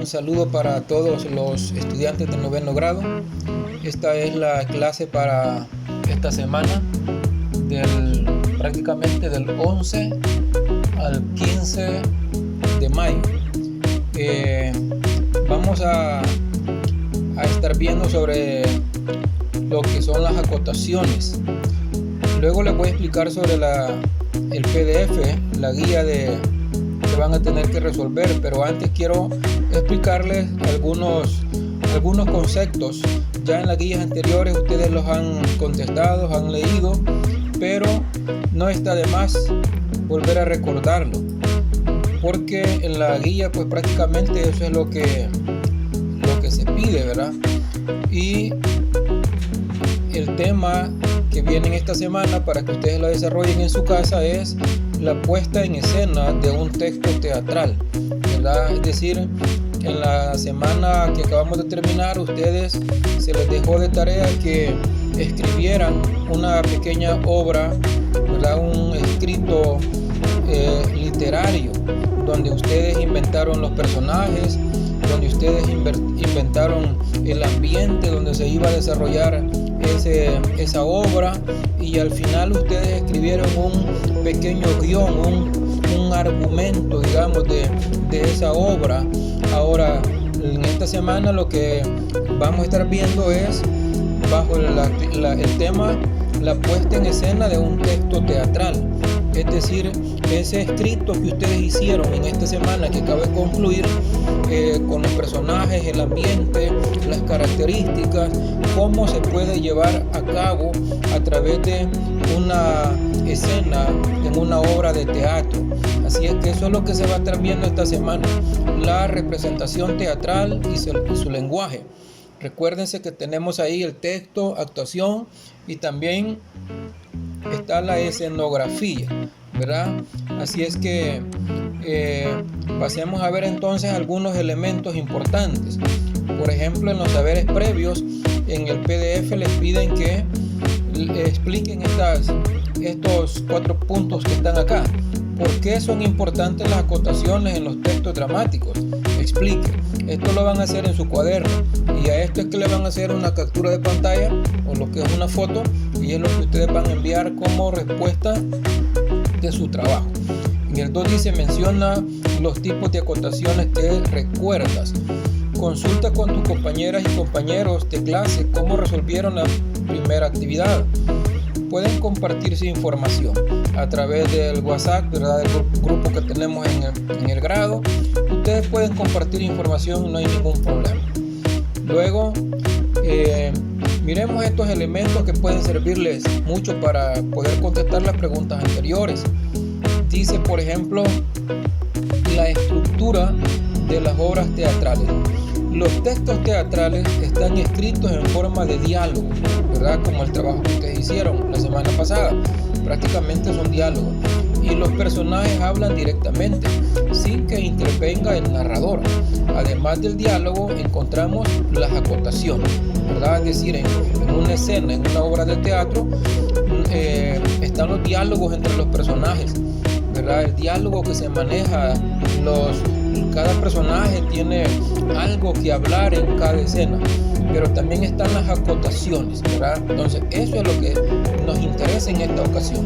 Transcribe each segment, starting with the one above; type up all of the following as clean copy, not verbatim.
Un saludo para todos los estudiantes del noveno grado. Esta es la clase para esta semana, prácticamente del 11 al 15 de mayo. Vamos a estar viendo sobre lo que son las acotaciones. Luego les voy a explicar sobre el PDF, la guía que van a tener que resolver, pero antes quiero explicarles algunos conceptos. Ya en las guías anteriores ustedes los han contestado, han leído, pero no está de más volver a recordarlo, porque en la guía pues prácticamente eso es lo que se pide, ¿verdad? Y el tema que viene en esta semana para que ustedes lo desarrollen en su casa es la puesta en escena de un texto teatral, ¿verdad? Es decir, en la semana que acabamos de terminar, ustedes se les dejó de tarea que escribieran una pequeña obra, ¿verdad? Un escrito literario, donde ustedes inventaron los personajes, donde ustedes inventaron el ambiente donde se iba a desarrollar esa obra, y al final ustedes escribieron un pequeño guión, un argumento, digamos, de esa obra. Ahora, en esta semana lo que vamos a estar viendo es, bajo el tema, la puesta en escena de un texto teatral. Es decir, ese escrito que ustedes hicieron en esta semana que acaba de concluir, con los personajes, el ambiente, las características, cómo se puede llevar a cabo a través de una escena en una obra de teatro. Así es que eso es lo que se va a estar viendo esta semana, la representación teatral y su lenguaje. Recuérdense que tenemos ahí el texto, actuación, y también está la escenografía, ¿verdad? Así es que pasemos a ver entonces algunos elementos importantes. Por ejemplo, en los saberes previos, en el PDF les piden que expliquen estos 4 puntos que están acá. ¿Por qué son importantes las acotaciones en los textos dramáticos? Explique. Esto lo van a hacer en su cuaderno, y a esto es que le van a hacer una captura de pantalla o lo que es una foto, y es lo que ustedes van a enviar como respuesta de su trabajo. En el 2 dice: menciona los tipos de acotaciones que recuerdas. Consulta con tus compañeras y compañeros de clase cómo resolvieron la primera actividad. Pueden compartirse información a través del WhatsApp, ¿verdad? El grupo que tenemos en el grado. Ustedes pueden compartir información, no hay ningún problema. Luego, miremos estos elementos que pueden servirles mucho para poder contestar las preguntas anteriores. Dice, por ejemplo, la estructura de las obras teatrales. Los textos teatrales están escritos en forma de diálogo, ¿verdad? Como el trabajo que ustedes hicieron la semana pasada. Prácticamente son diálogos. Y los personajes hablan directamente, sin que intervenga el narrador. Además del diálogo, encontramos las acotaciones, ¿verdad? Es decir, en una escena, en una obra de teatro, están los diálogos entre los personajes, ¿verdad? El diálogo que se maneja, cada personaje tiene algo que hablar en cada escena, pero también están las acotaciones, ¿verdad? Entonces eso es lo que nos interesa en esta ocasión.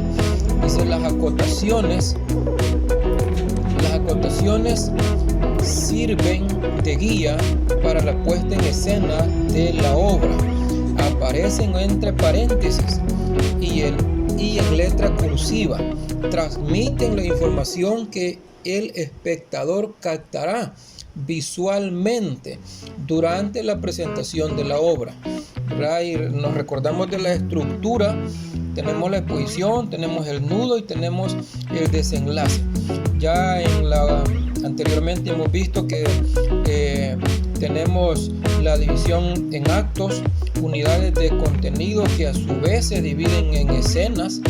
Dice: las acotaciones sirven de guía para la puesta en escena de la obra. Aparecen entre paréntesis y en letra cursiva. Transmiten la información que el espectador captará visualmente durante la presentación de la obra, ¿verdad? Y nos recordamos de la estructura. Tenemos la exposición, tenemos el nudo y tenemos el desenlace. Ya anteriormente hemos visto que tenemos la división en actos, unidades de contenido que a su vez se dividen en escenas.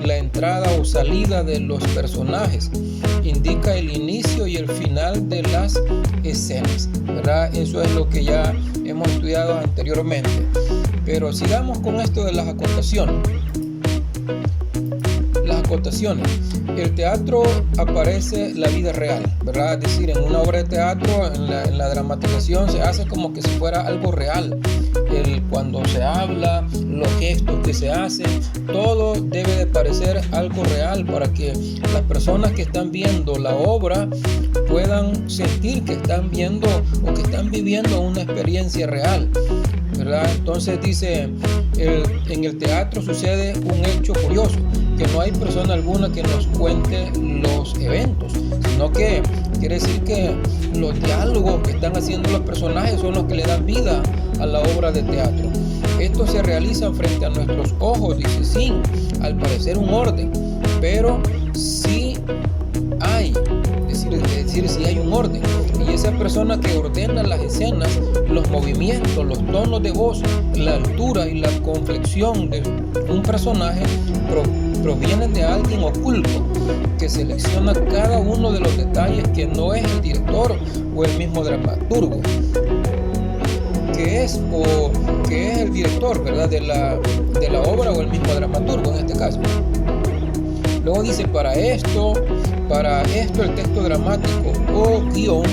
La entrada o salida de los personajes indica el inicio y el final de las escenas, ¿verdad? Eso es lo que ya hemos estudiado anteriormente. Pero sigamos con esto de las acotaciones. Las acotaciones. El teatro aparece la vida real, ¿verdad? Es decir, en una obra de teatro, en la dramatización, se hace como que si fuera algo real. Cuando se habla, los gestos que se hacen, todo debe de parecer algo real para que las personas que están viendo la obra puedan sentir que están viendo o que están viviendo una experiencia real, ¿verdad? Entonces dice, en el teatro sucede un hecho curioso, que no hay persona alguna que nos cuente los eventos, sino que quiere decir que los diálogos que están haciendo los personajes son los que le dan vida a la obra de teatro. Esto se realiza frente a nuestros ojos, dice, sin, al parecer, un orden, pero sí hay, es decir, sí hay un orden. Y esa persona que ordena las escenas, los movimientos, los tonos de voz, la altura y la conflexión de un personaje provienen de alguien oculto que selecciona cada uno de los detalles, que no es el director o el mismo dramaturgo, que es el director, ¿verdad?, de la obra, o el mismo dramaturgo en este caso. Luego dice, para esto el texto dramático o guión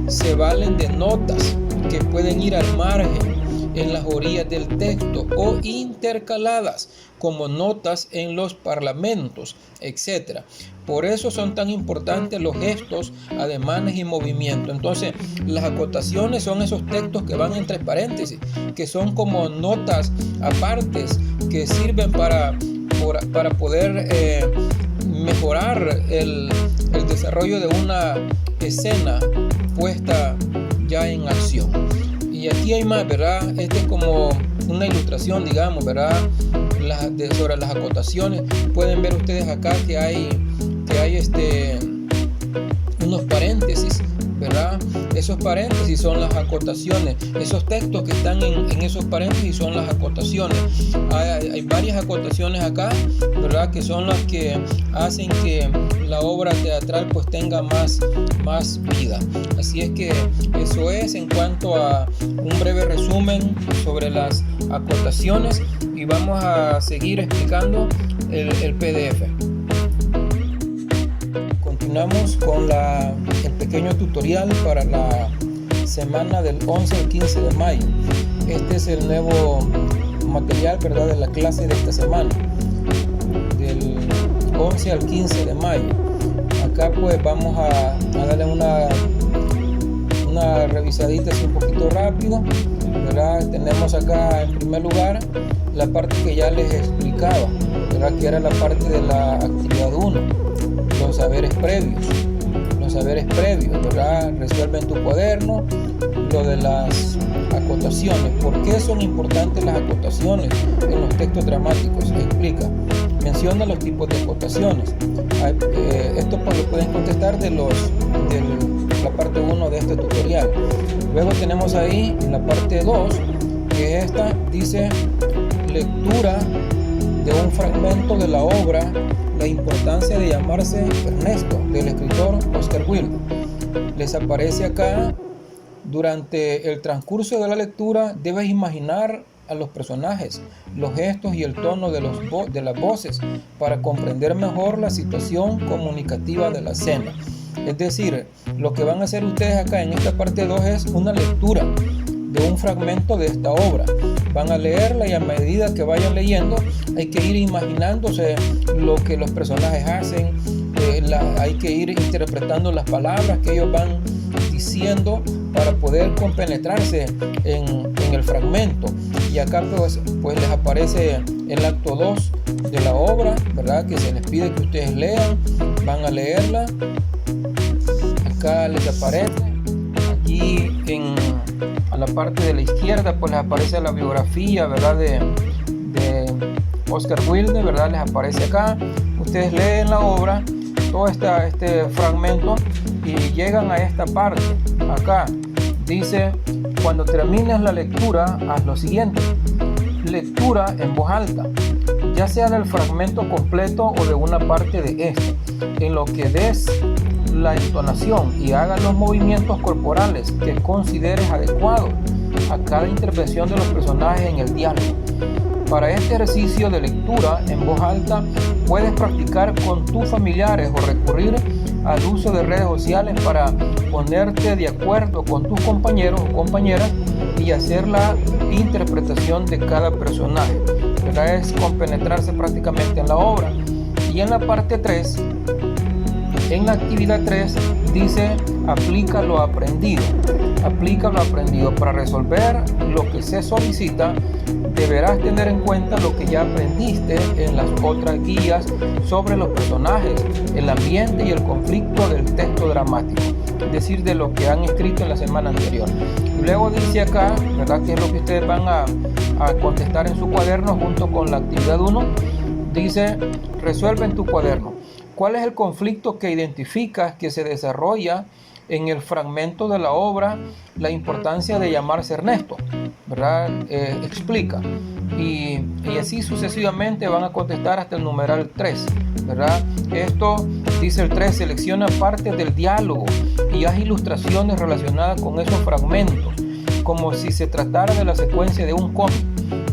se valen de notas que pueden ir al margen, en las orillas del texto, o intercaladas como notas en los parlamentos, etc. Por eso son tan importantes los gestos, ademanes y movimientos. Entonces, las acotaciones son esos textos que van entre paréntesis, que son como notas apartes que sirven para poder mejorar el desarrollo de una escena puesta ya en acción. Y aquí hay más, ¿verdad? Este es como una ilustración, digamos, ¿verdad?, sobre las acotaciones. Pueden ver ustedes acá que hay unos paréntesis, ¿verdad? Esos paréntesis son las acotaciones. Esos textos que están en esos paréntesis son las acotaciones. Hay varias acotaciones acá, ¿verdad?, que son las que hacen que la obra teatral pues tenga más vida. Así es que eso es en cuanto a un breve resumen sobre las acotaciones, y vamos a seguir explicando el PDF. Continuamos con el pequeño tutorial para la semana del 11 al 15 de mayo. Este es el nuevo material, ¿verdad?, de la clase de esta semana, del 11 al 15 de mayo. Acá pues vamos a darle una revisadita así un poquito rápido, ¿verdad? Tenemos acá en primer lugar la parte que ya les explicaba, ¿verdad?, que era la parte de la actividad 1, los saberes previos, ¿verdad? Resuelve en tu cuaderno lo de las acotaciones. ¿Por qué son importantes las acotaciones en los textos dramáticos? Explica. Menciona los tipos de acotaciones. Esto pues lo pueden contestar de la parte 1 de este tutorial. Luego tenemos ahí en la parte 2, que esta dice lectura de un fragmento de la obra La importancia de llamarse Ernesto, del escritor Oscar Wilde. Les aparece acá: durante el transcurso de la lectura debes imaginar a los personajes, los gestos y el tono de las voces para comprender mejor la situación comunicativa de la escena. Es decir, lo que van a hacer ustedes acá en esta parte 2 es una lectura de un fragmento de esta obra. Van a leerla, y a medida que vayan leyendo hay que ir imaginándose lo que los personajes hacen, hay que ir interpretando las palabras que ellos van diciendo para poder compenetrarse en el fragmento. Y acá pues les aparece el acto 2 de la obra, ¿verdad?, que se les pide que ustedes lean. Van a leerla. Acá les aparece, aquí a la parte de la izquierda pues les aparece la biografía, ¿verdad?, de Oscar Wilde, ¿verdad? Les aparece acá. Ustedes leen la obra, todo este fragmento, y llegan a esta parte. Acá dice: cuando termines la lectura, haz lo siguiente. Lectura en voz alta, ya sea del fragmento completo o de una parte de este, en lo que des la entonación y hagas los movimientos corporales que consideres adecuados a cada intervención de los personajes en el diálogo. Para este ejercicio de lectura en voz alta puedes practicar con tus familiares o recurrir al uso de redes sociales para ponerte de acuerdo con tus compañeros o compañeras y hacer la interpretación de cada personaje. ¿Verdad? Es compenetrarse prácticamente en la obra. Y en la parte 3, en la actividad 3, dice aplica lo aprendido. Aplica lo aprendido. Para resolver lo que se solicita, deberás tener en cuenta lo que ya aprendiste en las otras guías sobre los personajes, el ambiente y el conflicto del texto dramático, es decir, de lo que han escrito en la semana anterior. Luego dice acá, ¿verdad?, que es lo que ustedes van a contestar en su cuaderno junto con la actividad 1. Dice, resuelve en tu cuaderno. ¿Cuál es el conflicto que identificas que se desarrolla en el fragmento de la obra La importancia de llamarse Ernesto? ¿Verdad? Explica. Y así sucesivamente van a contestar hasta el numeral 3. ¿Verdad? Esto, dice el 3, selecciona partes del diálogo y haz ilustraciones relacionadas con esos fragmentos, como si se tratara de la secuencia de un cómic.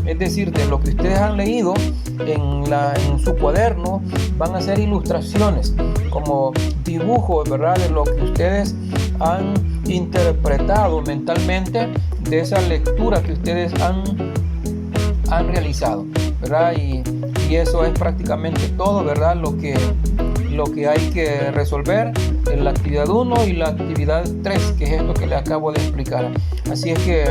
Es decir, de lo que ustedes han leído en su cuaderno, van a hacer ilustraciones como dibujos, ¿verdad?, de lo que ustedes han interpretado mentalmente de esa lectura que ustedes han realizado, ¿verdad? Y eso es prácticamente todo, ¿verdad?, lo que hay que resolver en la actividad 1 y la actividad 3, que es esto que le acabo de explicar. Así es que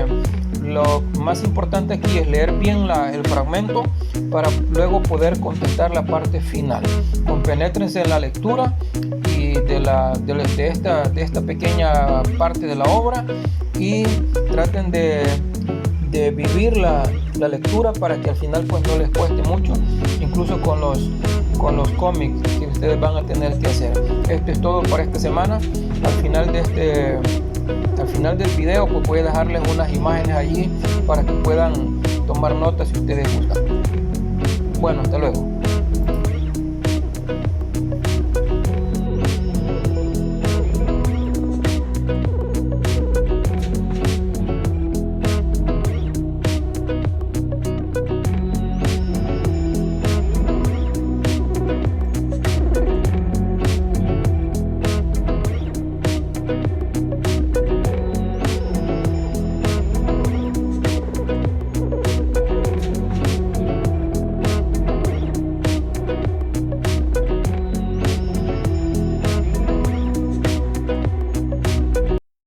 lo más importante aquí es leer bien el fragmento para luego poder contestar la parte final. Compenétrense en la lectura y de esta pequeña parte de la obra y traten de vivir la lectura para que al final pues no les cueste mucho, incluso con los cómics que ustedes van a tener que hacer. Esto es todo para esta semana. Al final del video pues voy a dejarles unas imágenes allí para que puedan tomar notas si ustedes gustan. Bueno, hasta luego.